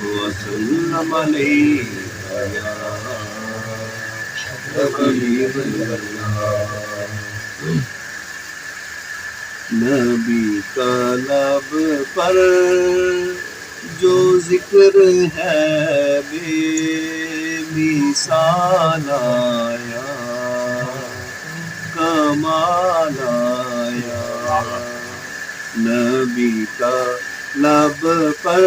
وسلم عليك يا حبيب الله نبی کا لب پر جو ذکر ہے بے مثال آیا کمال آیا نبی کا لب پر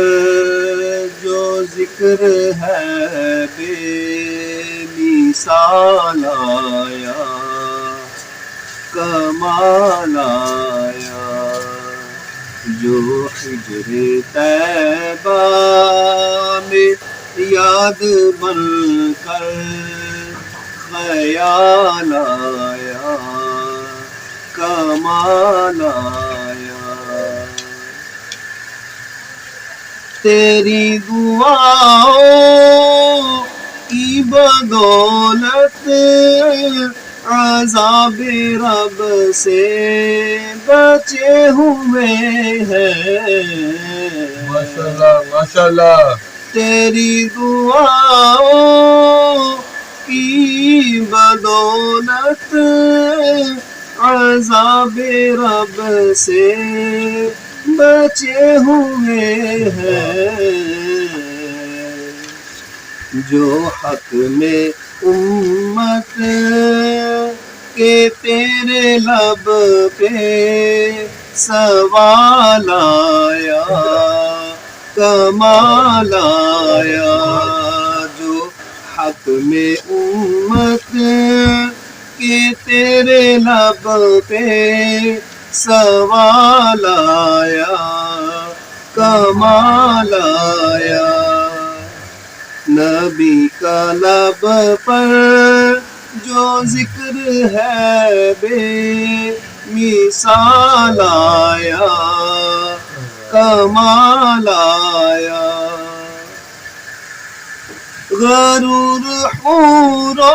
جو ذکر ہے بے مثال آیا کمال آیا جو حجر طیبہ میں یاد بن کر خیال آیا کمال آیا تیری دعاؤں کی بدولت عذاب رب سے بچے ہوئے ہیں ماشاءاللہ ماشاءاللہ تیری دعاؤں کی بدولت عذاب رب سے بچے ہوئے ہیں جو حق میں امت کے تیرے لب پہ سوال آیا کمال آیا جو حق میں امت کے تیرے لب پہ سوال آیا کمال آیا نبی کا لب پر جو ذکر ہے بے مثال آیا کمال آیا غرور حوروں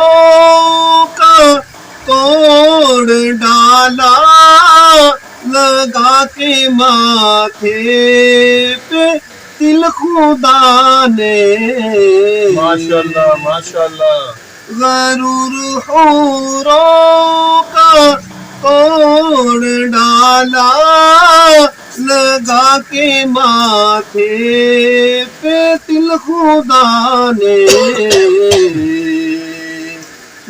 کا توڑ ڈالا لگا کے ماتھے پہ دل خدا نے ماشاءاللہ ماشاءاللہ غرور حوروں کا توڑ ڈالا لگا کے ماتھے پہ دل خدا نے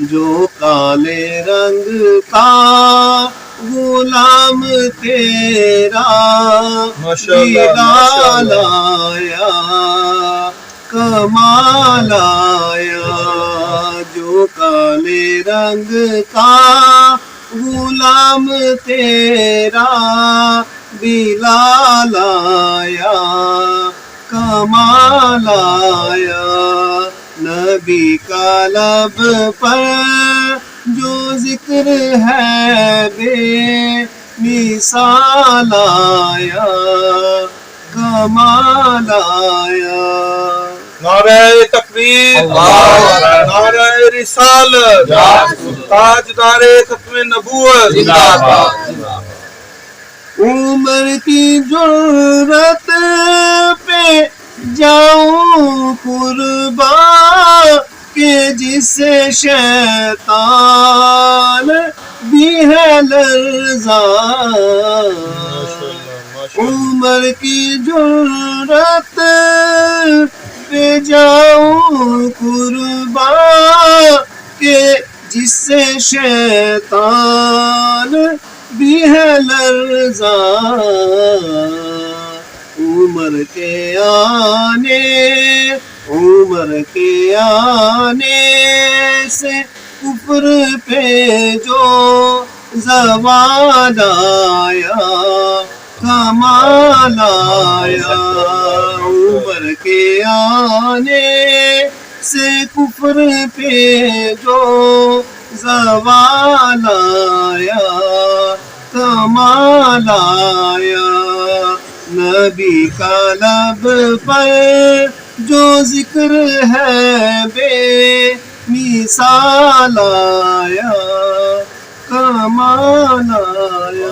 جو کالے رنگ کا غلام تیرا جلال آیا کمال آیا جو کالے رنگ کا غلام تیرا بلال آیا کمال آیا نبی کا لب پر جو ذکر ہے بے مثال آیا کمال آیا نعرہ تکبیر نعرہ رسالت تاجدار ختم نبوت عمر کی جرت پہ جاؤں قربان کہ جس سے شیطان بھی ہے لرزان عمر کی جرت پہ جاؤں قربان کہ جس سے شیطان بھی ہے لرزان عمر کے آنے سے کفر پہ جو زوال آیا کمال آیا عمر کے آنے سے کفر پہ جو زوال آیا کمال آیا نبی کا لب پر جو ذکر ہے بے مثال آیا کمال آیا